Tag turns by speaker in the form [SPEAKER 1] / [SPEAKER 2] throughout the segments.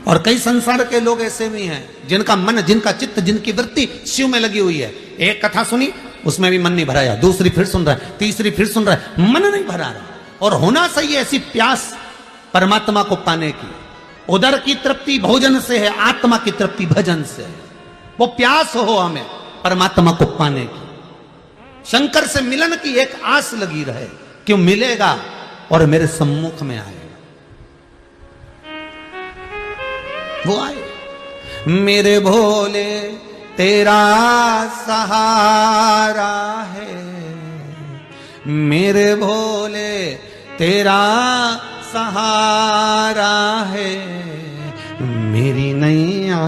[SPEAKER 1] और कई संसार के लोग ऐसे भी हैं जिनका मन, जिनका चित्त, जिनकी वृत्ति शिव में लगी हुई है। एक कथा सुनी, उसमें भी मन नहीं भराया, दूसरी फिर सुन रहा है, तीसरी फिर सुन रहा है, मन नहीं भरा रहा। और होना चाहिए ऐसी प्यास परमात्मा को पाने की। उदर की तृप्ति भोजन से है, आत्मा की तृप्ति भजन से है। वो प्यास हो हमें परमात्मा को पाने की, शंकर से मिलन की एक आस लगी रहे, क्यों मिलेगा और मेरे सम्मुख में आएगा। वो आए। मेरे भोले तेरा सहारा है, मेरे भोले तेरा सहारा है, मेरी नैया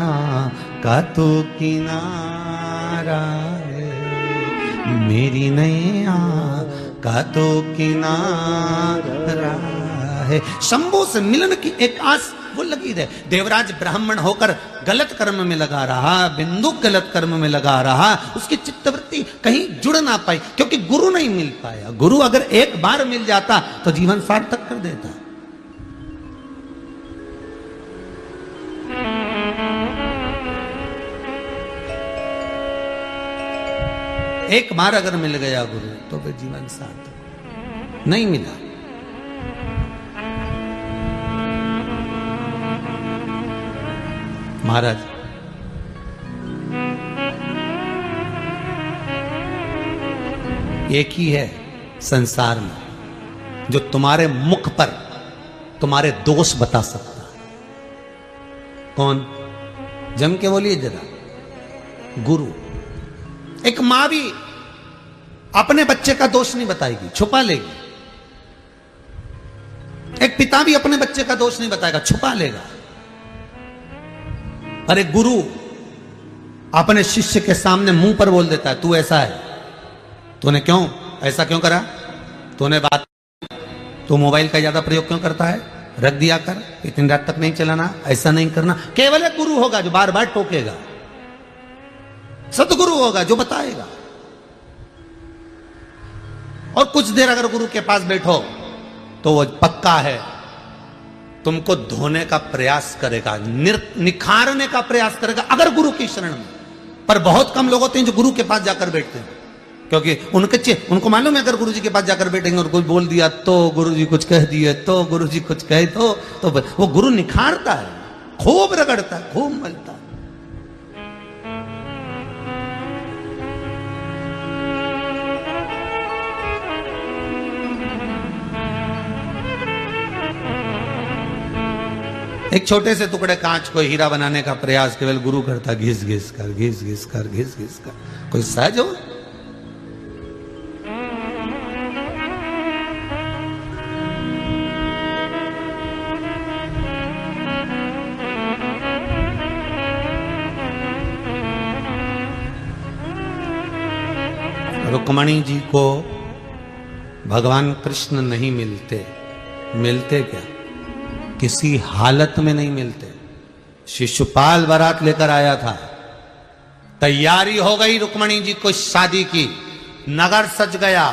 [SPEAKER 1] का तो किनारा है, मेरी नैया का तो किनारा है। शंभू से मिलन की एक आस वो लगी रहे। देवराज ब्राह्मण होकर गलत कर्म में लगा रहा, बिंदु गलत कर्म में लगा रहा, उसकी चित्तवृत्ति कहीं जुड़ ना पाई, क्योंकि गुरु नहीं मिल पाया। गुरु अगर एक बार मिल जाता तो जीवन सार्थक कर देता। एक बार अगर मिल गया गुरु तो फिर जीवन सार्थक। नहीं मिला, महाराज एक ही है संसार में जो तुम्हारे मुख पर तुम्हारे दोष बता सकता है। कौन? जम के बोलिए जरा। गुरु। एक मां भी अपने बच्चे का दोष नहीं बताएगी, छुपा लेगी। एक पिता भी अपने बच्चे का दोष नहीं बताएगा, छुपा लेगा। और एक गुरु अपने शिष्य के सामने मुंह पर बोल देता है, तू ऐसा है, तूने क्यों ऐसा क्यों करा, तूने बात, तू मोबाइल का ज्यादा प्रयोग क्यों करता है, रख दिया कर, इतनी रात तक नहीं चलाना, ऐसा नहीं करना। केवल एक गुरु होगा जो बार बार टोकेगा, सतगुरु होगा जो बताएगा। और कुछ देर अगर गुरु के पास बैठो तो वो पक्का है तुमको धोने का प्रयास करेगा, निखारने का प्रयास करेगा, अगर गुरु की शरण में। पर बहुत कम लोग होते हैं जो गुरु के पास जाकर बैठते हैं, क्योंकि उनको मालूम है अगर गुरु जी के पास जाकर बैठेंगे और कुछ बोल दिया तो, गुरु जी कुछ कह दिए तो, गुरु जी कुछ कहे तो वो गुरु निखारता है, खूब रगड़ता है, खूब मलता है। एक छोटे से टुकड़े कांच को हीरा बनाने का प्रयास केवल गुरु करता, घिस घिस कर, घिस घिस कर, घिस घिस कर। कोई सहज हो? रुक्मणी जी को भगवान कृष्ण नहीं मिलते। मिलते क्या? किसी हालत में नहीं मिलते। शिशुपाल बारात लेकर आया था, तैयारी हो गई रुक्मणी जी को शादी की, नगर सज गया,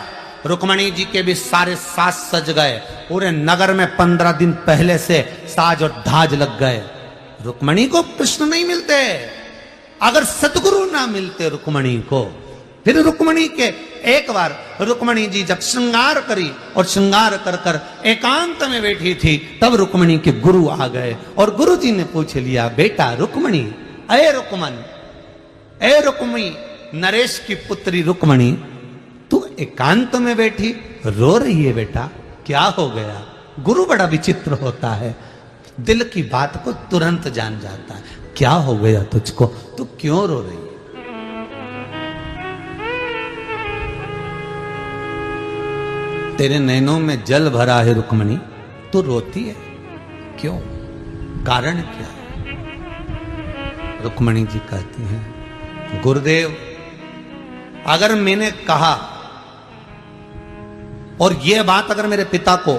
[SPEAKER 1] रुक्मणी जी के भी सारे साज सज गए, पूरे नगर में 15 दिन पहले से साज और धाज लग गए। रुक्मणी को कृष्ण नहीं मिलते। अगर सतगुरु ना मिलते रुक्मणी को, फिर रुक्मणी के एक बार रुक्मणी जी जब श्रृंगार करी और श्रृंगार कर कर एकांत में बैठी थी, तब रुक्मणी के गुरु आ गए और गुरु जी ने पूछ लिया, बेटा रुक्मणी, अरे रुक्मन, ए रुक्मी, नरेश की पुत्री रुक्मणी, तू एकांत में बैठी रो रही है बेटा, क्या हो गया? गुरु बड़ा विचित्र होता है, दिल की बात को तुरंत जान जाता है। क्या हो गया तुझको, तू क्यों रो रही है? तेरे नैनों में जल भरा है रुक्मणी, तू रोती है क्यों? कारण क्या है? रुक्मणी जी कहती हैं, गुरुदेव, अगर मैंने कहा और यह बात अगर मेरे पिता को,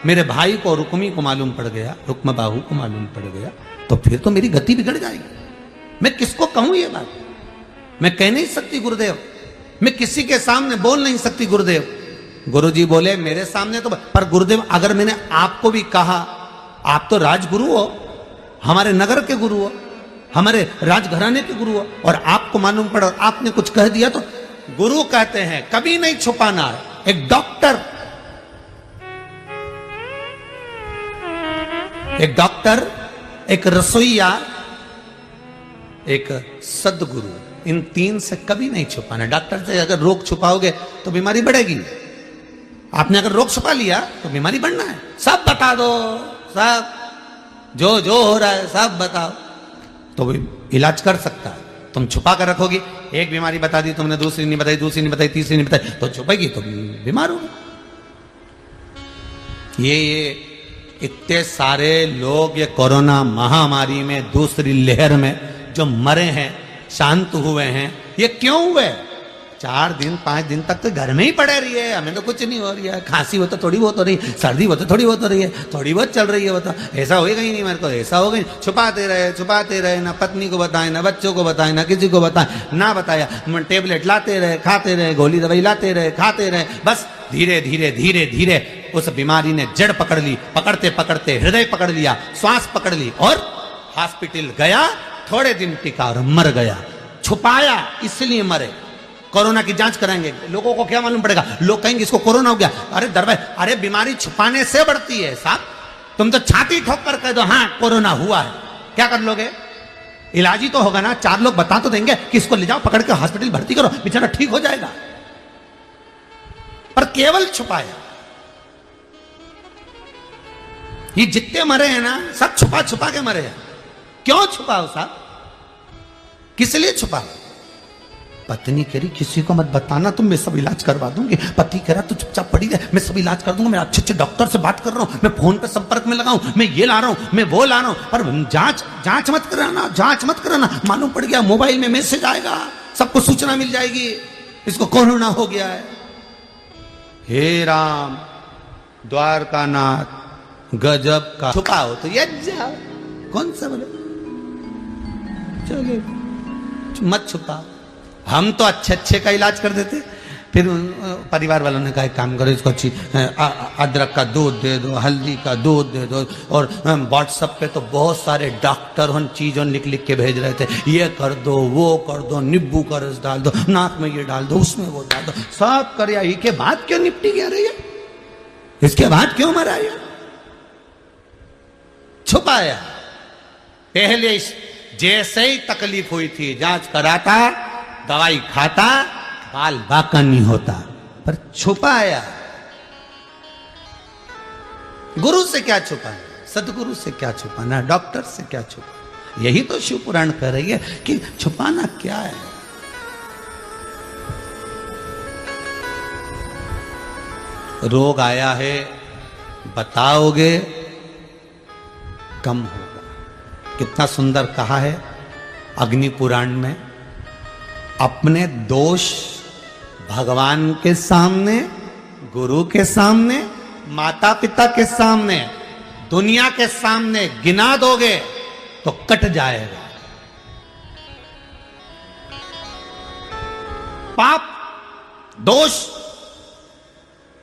[SPEAKER 1] मेरे भाई को, रुक्मी को मालूम पड़ गया, रुक्म बाहू को मालूम पड़ गया, तो फिर तो मेरी गति बिगड़ जाएगी। मैं किसको कहूं ये बात? मैं कह नहीं सकती गुरुदेव, मैं किसी के सामने बोल नहीं सकती गुरुदेव। गुरुजी बोले, मेरे सामने तो, पर गुरुदेव अगर मैंने आपको भी कहा, आप तो राजगुरु हो, हमारे नगर के गुरु हो, हमारे राजघराने के गुरु हो, और आपको मालूम पड़ा और आपने कुछ कह दिया तो गुरु कहते हैं कभी नहीं छुपाना। एक डॉक्टर, एक रसोईया, एक सदगुरु, इन तीन से कभी नहीं छुपाना। डॉक्टर से अगर रोग छुपाओगे तो बीमारी बढ़ेगी, आपने अगर रोग छुपा लिया तो बीमारी बढ़ना है। सब बता दो, सब जो जो हो रहा है सब बताओ, तो भी इलाज कर सकता है। तुम छुपा कर रखोगी, एक बीमारी बता दी तुमने, दूसरी नहीं बताई, दूसरी नहीं बताई, तीसरी नहीं बताई, तो छुपेगी तो बीमार होगी। ये इतने सारे लोग ये कोरोना महामारी में, दूसरी लहर में जो मरे हैं, शांत हुए हैं, ये क्यों हुए? 4 दिन 5 दिन तक तो घर में ही पड़े रही है, हमें तो कुछ नहीं हो रही है। खांसी हो तो थोड़ी बहुत हो रही है, सर्दी हो तो थोड़ी बहुत हो रही है, थोड़ी बहुत चल रही है, वो तो ऐसा होएगा ही नहीं, मेरे को ऐसा हो गई। छुपाते रहे, ना पत्नी को बताएं, ना बच्चों को बताएं, ना किसी को बताएं, ना बताया, टेबलेट लाते रहे, खाते रहे, गोली दवाई लाते रहे, खाते रहे, बस धीरे धीरे धीरे धीरे उस बीमारी ने जड़ पकड़ ली, पकड़ते पकड़ते हृदय पकड़ लिया, श्वास पकड़ ली, और हॉस्पिटल गया, थोड़े दिन टिका और मर गया। छुपाया इसलिए मरे। कोरोना की जांच कराएंगे, लोगों को क्या मालूम पड़ेगा? लोग कहेंगे इसको कोरोना हो गया। अरे दरबार, अरे बीमारी छुपाने से बढ़ती है साहब। तुम तो छाती ठोक कर कह दो हाँ कोरोना हुआ है, क्या कर लोगे? इलाज ही तो होगा ना। 4 लोग बता तो देंगे कि इसको ले जाओ, पकड़ के हॉस्पिटल भर्ती करो, बेचारा ठीक हो जाएगा। पर केवल छुपाया। ये जितने मरे हैं ना, सब छुपा छुपा के मरे हैं। क्यों छुपाओ साहब? किस लिए छुपाओ? पत्नी कह रही किसी को मत बताना, तुम, मैं सब इलाज करवा दूंगी। पति कह रहा तू चुपचाप पड़ी रहे, मैं सब इलाज कर दूंगा, मैं अच्छे अच्छे डॉक्टर से बात कर रहा हूं, मैं फोन पे संपर्क में लगाऊं, मैं ये ला रहा हूं, मैं वो ला रहा हूं। पर जांच मत कराना, जांच मत कराना। मालूम पड़ गया मोबाइल में मैसेज आएगा, सबको सूचना मिल जाएगी इसको कोरोना हो गया है। हे राम, द्वारकानाथ, गजब का छुपाओ तो ये जाओ। कौन सा बोले चलो मत छुपाओ। हम तो अच्छे अच्छे का इलाज कर देते। फिर परिवार वालों ने कहा एक काम करो, इसको अच्छी अदरक का दूध दे दो, हल्दी का दूध दे दो। और व्हाट्सएप पे तो बहुत सारे डॉक्टर उन चीज़ों लिख लिख के भेज रहे थे, ये कर दो, वो कर दो, नींबू का रस डाल दो, नाक में ये डाल दो, उसमें वो डाल दो, सब कर। या के बाद क्यों निपटी गया रही है? इसके बाद क्यों मरा है? छुपाया। पहले जैसे ही तकलीफ हुई थी जांच कराता, दवाई खाता, बाल बाका नहीं होता, पर छुपाया। गुरु से क्या छुपाना, सदगुरु से क्या छुपाना, डॉक्टर से क्या छुपाना? यही तो शिव पुराण कह रही है कि छुपाना क्या है। रोग आया है, बताओगे कम होगा। कितना सुंदर कहा है अग्नि पुराण में, अपने दोष भगवान के सामने, गुरु के सामने, माता पिता के सामने, दुनिया के सामने गिना दोगे तो कट जाएगा। पाप दोष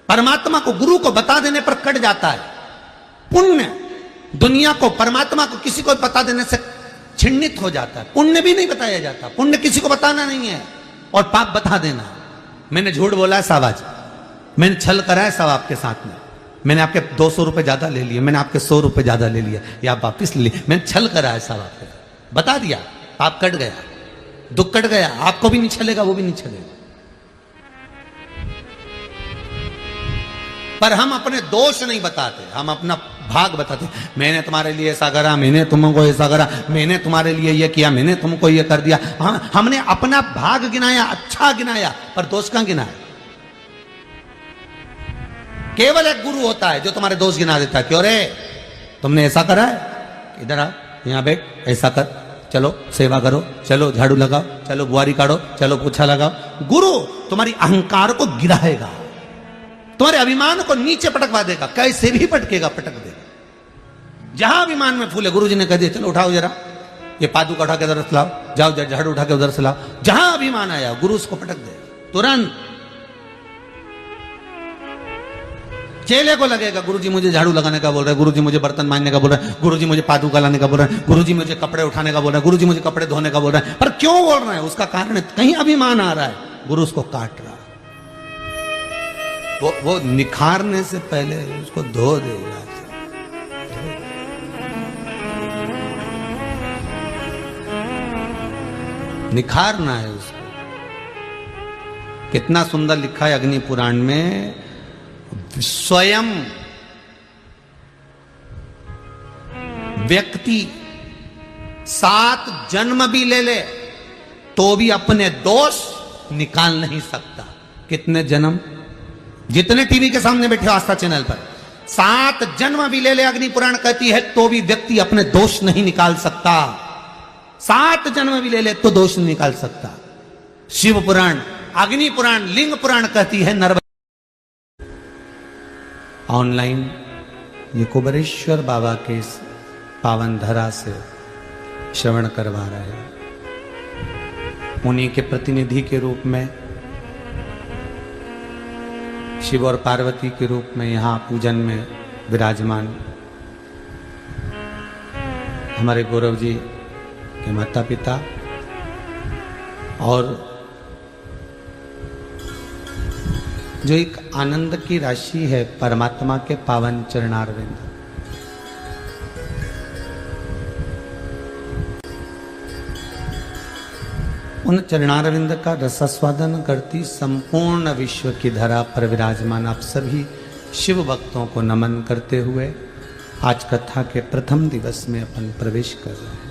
[SPEAKER 1] परमात्मा को, गुरु को बता देने पर कट जाता है। पुण्य दुनिया को, परमात्मा को, किसी को बता देने से छिन्नित हो जाता है। पुण्य भी नहीं बताया जाता, पुण्य किसी को बताना नहीं है, और पाप बता देना। मैंने झूठ बोला है साहब, आज मैंने छल करा है साहब आपके साथ में, मैंने आपके 200 रुपए ज्यादा ले लिए, मैंने आपके 100 रुपए ज्यादा ले लिया, या आप वापिस ले लिए, मैंने छल करा है साहब आपके साथ, बता दिया, पाप कट गया, दुख कट गया। आपको भी नहीं छलेगा, वो भी नहीं छलेगा। पर हम अपने दोष नहीं बताते, हम अपना भाग बताते। मैंने तुम्हारे लिए ऐसा करा, मैंने तुमको ऐसा करा, मैंने तुम्हारे लिए ये किया, मैंने तुमको ये कर दिया। हमने अपना भाग गिनाया, अच्छा गिनाया, पर दोष कहां गिनाया? केवल एक गुरु होता है जो तुम्हारे दोष गिना देता है। क्यों रे, तुमने ऐसा करा है, इधर आ, यहां बैठ, ऐसा कर, चलो सेवा करो, चलो झाड़ू लगाओ, चलो बुआरी काटो, चलो पोछा लगाओ। गुरु तुम्हारी अहंकार को गिराएगा, तुम्हारे अभिमान को नीचे पटकवा देगा, कैसे भी पटकेगा, पटक देगा। जहां अभिमान में फूले, गुरु जी ने कह दिया चलो उठाओ जरा, ये पादुका उठा के उधर से लाओ, जाओ झाड़ू उठा के उधर से लाओ। जहां अभिमान आया गुरु उसको पटक देगा तुरंत। चेले को लगेगा गुरुजी मुझे झाड़ू लगाने का बोल रहे हैं, गुरुजी मुझे बर्तन मांजने का बोल रहे हैं, गुरुजी मुझे पादुका लाने का बोल रहे हैं, गुरुजी मुझे कपड़े उठाने का बोल रहे हैं, गुरुजी मुझे कपड़े धोने का बोल रहे हैं। पर क्यों बोल रहे हैं? उसका कारण है, कहीं अभिमान आ रहा है, गुरु उसको काट रहा है। वो निखारने से पहले उसको धो देगा। निखारना है उसको। कितना सुंदर लिखा है अग्नि पुराण में, स्वयं व्यक्ति 7 जन्म भी ले ले तो भी अपने दोष निकाल नहीं सकता। कितने जन्म? जितने टीवी के सामने बैठे हो आस्था चैनल पर, 7 जन्म भी ले ले, अग्नि पुराण कहती है, तो भी व्यक्ति अपने दोष नहीं निकाल सकता। 7 जन्म भी ले ले तो दोष नहीं निकाल सकता। शिव पुराण, अग्नि पुराण, लिंग पुराण कहती है नर्मदा। ऑनलाइन ये कुबेरेश्वर बाबा के पावन धरा से श्रवण करवा रहे हैं। उन्हीं के प्रतिनिधि के रूप में, शिव और पार्वती के रूप में यहां पूजन में विराजमान हमारे गौरव जी के माता पिता और जो एक आनंद की राशि है परमात्मा के पावन चरणारविंद। उन चरणारविंद का रसास्वादन करती संपूर्ण विश्व की धरा पर विराजमान आप सभी शिव भक्तों को नमन करते हुए आज कथा के प्रथम दिवस में अपन प्रवेश कर रहे हैं।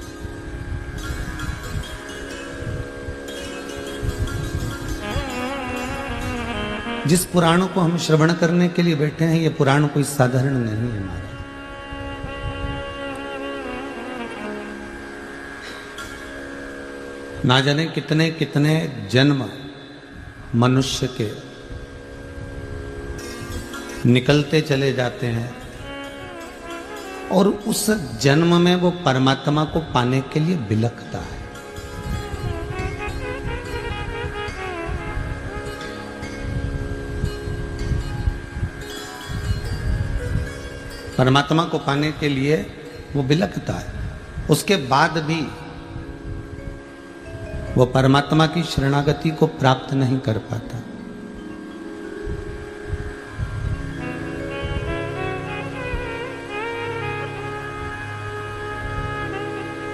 [SPEAKER 1] जिस पुराण को हम श्रवण करने के लिए बैठे हैं, ये पुराण कोई साधारण नहीं है हमारा। ना जाने कितने कितने जन्म मनुष्य के निकलते चले जाते हैं और उस जन्म में वो परमात्मा को पाने के लिए बिलखता है। परमात्मा को पाने के लिए वो बिलखता है। उसके बाद भी वो परमात्मा की शरणागति को प्राप्त नहीं कर पाता।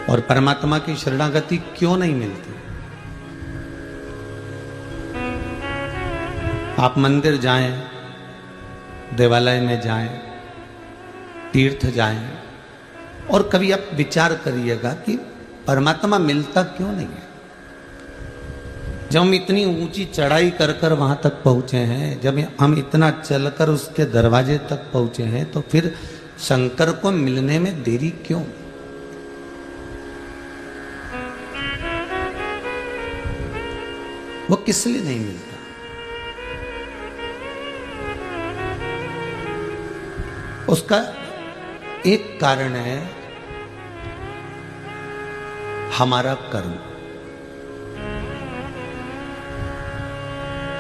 [SPEAKER 1] और परमात्मा की शरणागति क्यों नहीं मिलती? आप मंदिर जाएं, देवालय में जाएं, तीर्थ जाएं और कभी आप विचार करिएगा कि परमात्मा मिलता क्यों नहीं है। जब हम इतनी ऊंची चढ़ाई कर कर वहां तक पहुंचे हैं, जब हम इतना चलकर उसके दरवाजे तक पहुंचे हैं, तो फिर शंकर को मिलने में देरी क्यों? वो किस लिए नहीं मिलता? उसका एक कारण है हमारा कर्म।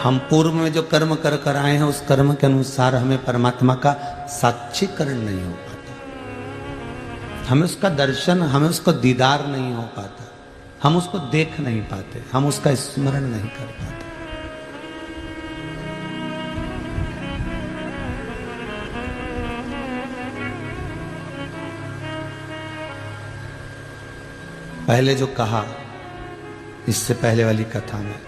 [SPEAKER 1] हम पूर्व में जो कर्म कर कर आए हैं, उस कर्म के अनुसार हमें परमात्मा का साक्षीकरण नहीं हो पाता, हमें उसका दर्शन, हमें उसको दीदार नहीं हो पाता, हम उसको देख नहीं पाते, हम उसका स्मरण नहीं कर पाते। पहले जो कहा इससे पहले वाली कथा में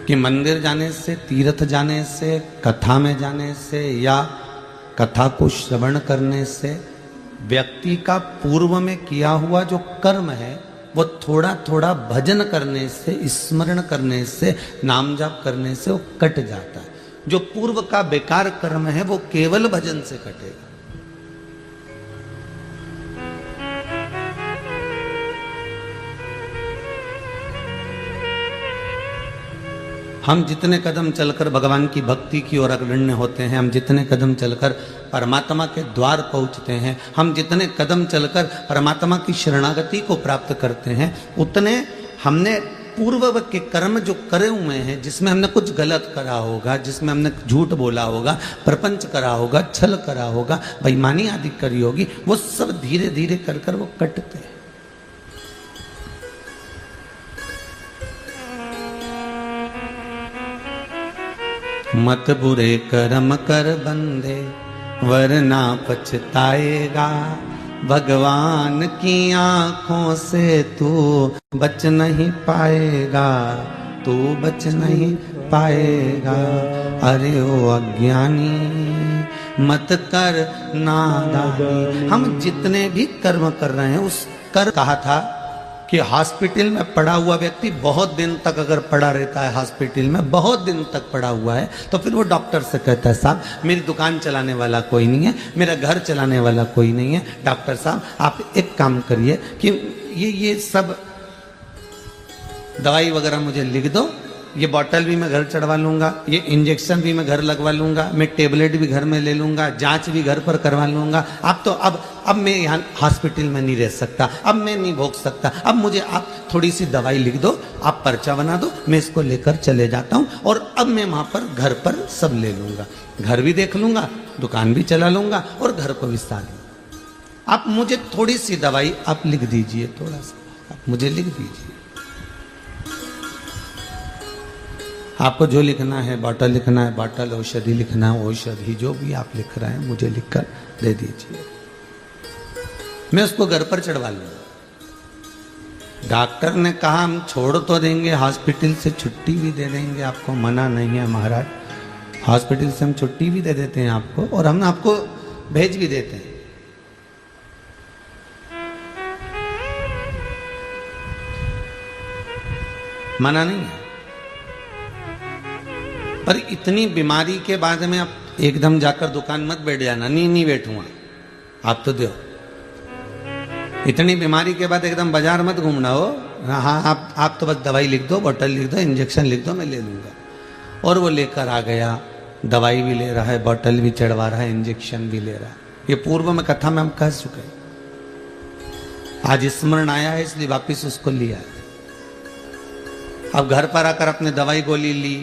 [SPEAKER 1] कि मंदिर जाने से, तीर्थ जाने से, कथा में जाने से या कथा को श्रवण करने से व्यक्ति का पूर्व में किया हुआ जो कर्म है वो थोड़ा थोड़ा भजन करने से, स्मरण करने से, नाम जाप करने से वो कट जाता है। जो पूर्व का बेकार कर्म है वो केवल भजन से कटेगा। हम जितने कदम चलकर भगवान की भक्ति की ओर अग्रण्य होते हैं, हम जितने कदम चलकर परमात्मा के द्वार पहुंचते हैं, हम जितने कदम चलकर परमात्मा की शरणागति को प्राप्त करते हैं, उतने हमने पूर्व के कर्म जो करे हुए हैं, जिसमें हमने कुछ गलत करा होगा, जिसमें हमने झूठ बोला होगा, प्रपंच करा होगा, छल करा होगा, बेईमानी आदि करी होगी, वो सब धीरे धीरे कर कर वो कटते हैं। मत बुरे कर्म कर बंदे वरना पछताएगा, भगवान की आंखों से तू बच नहीं पाएगा, तू बच नहीं पाएगा। अरे ओ अज्ञानी मत कर नादानी। हम जितने भी कर्म कर रहे हैं उस कर कहा था कि हॉस्पिटल में पड़ा हुआ व्यक्ति बहुत दिन तक अगर पड़ा रहता है, हॉस्पिटल में बहुत दिन तक पड़ा हुआ है, तो फिर वो डॉक्टर से कहता है साहब मेरी दुकान चलाने वाला कोई नहीं है, मेरा घर चलाने वाला कोई नहीं है, डॉक्टर साहब आप एक काम करिए कि ये सब दवाई वगैरह मुझे लिख दो, ये बॉटल भी मैं घर चढ़वा लूंगा, ये इंजेक्शन भी मैं घर लगवा लूंगा, मैं टेबलेट भी घर में ले लूंगा, जांच भी घर पर करवा लूंगा। आप तो अब मैं यहाँ हॉस्पिटल में नहीं रह सकता, अब मैं नहीं भोग सकता, अब मुझे आप थोड़ी सी दवाई लिख दो, आप पर्चा बना दो, मैं इसको लेकर चले जाता हूँ और अब मैं वहां पर घर पर सब ले लूंगा, घर भी देख लूंगा, दुकान भी चला लूंगा और घर को भी साथ लूंगा। आप मुझे थोड़ी सी दवाई आप लिख दीजिए, थोड़ा सा आप मुझे लिख दीजिए। आपको जो लिखना है, बॉटल लिखना है बॉटल, औषधि लिखना है औषधि, जो भी आप लिख रहे हैं मुझे लिखकर दे दीजिए, मैं उसको घर पर चढ़वा लूंगा। डॉक्टर ने कहा हम छोड़ तो देंगे, हॉस्पिटल से छुट्टी भी दे देंगे आपको, मना नहीं है महाराज, हॉस्पिटल से हम छुट्टी भी दे देते हैं आपको और हम आपको भेज भी देते हैं। मना नहीं है, पर इतनी बीमारी के बाद में आप एकदम जाकर दुकान मत बैठ जाना, नहीं बैठूंगा, आप तो दो। इतनी बीमारी के बाद एकदम बाजार मत घूमना हो। हाँ आप तो बस दवाई लिख दो, बोतल लिख दो, इंजेक्शन लिख दो, मैं ले लूंगा। और वो लेकर आ गया, दवाई भी ले रहा है, बोतल भी चढ़वा रहा है, इंजेक्शन भी ले रहा है। ये पूर्व में कथा में हम कह चुके, आज स्मरण आया है इसलिए वापिस उसको लिया। अब घर पर आकर अपने दवाई गोली ली,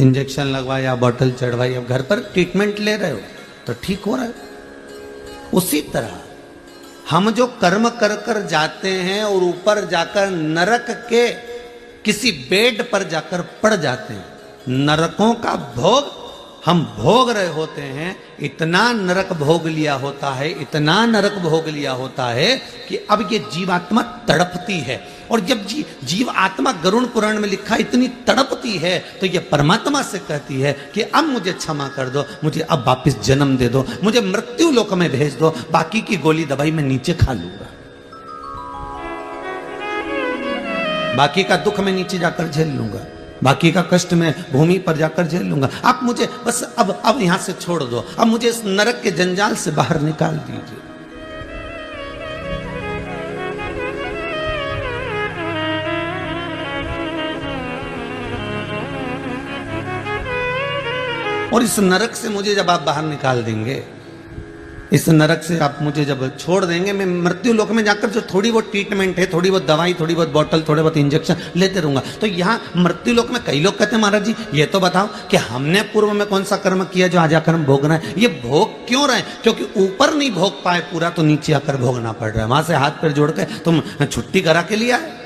[SPEAKER 1] इंजेक्शन लगवाया, बोतल चढ़वाई, अब घर पर ट्रीटमेंट ले रहे हो तो ठीक हो रहा है। उसी तरह हम जो कर्म कर कर जाते हैं और ऊपर जाकर नरक के किसी बेड पर जाकर पड़ जाते हैं, नरकों का भोग हम भोग रहे होते हैं। इतना नरक भोग लिया होता है, इतना नरक भोग लिया होता है कि अब ये जीवात्मा तड़पती है। और जब जीव आत्मा गरुड़ पुराण में लिखा इतनी तड़पती है तो ये परमात्मा से कहती है कि अब मुझे क्षमा कर दो, मुझे अब वापस जन्म दे दो, मुझे मृत्यु लोक में भेज दो, बाकी की गोली दवाई मैं नीचे खा लूंगा, बाकी का दुख मैं नीचे जाकर झेल लूंगा, बाकी का कष्ट मैं भूमि पर जाकर झेल लूंगा। आप मुझे बस अब यहां से छोड़ दो, अब मुझे इस नरक के जंजाल से बाहर निकाल दीजिए। और इस नरक से मुझे जब आप बाहर निकाल देंगे, इस नरक से आप मुझे जब छोड़ देंगे, मैं मृत्यु लोक में जाकर जो थोड़ी बहुत ट्रीटमेंट है, थोड़ी बहुत दवाई, थोड़ी बहुत बोतल, थोड़े बहुत इंजेक्शन लेते रहूंगा। तो यहाँ मृत्यु लोक में कई लोग कहते हैं महाराज जी ये तो बताओ कि हमने पूर्व में कौन सा कर्म किया जो आज आकर हम भोग रहे हैं। ये भोग क्यों रहे? क्योंकि ऊपर नहीं भोग पाए पूरा, तो नीचे आकर भोगना पड़ रहा है। वहां से हाथ पैर जोड़ के तुम छुट्टी करा के लिया है,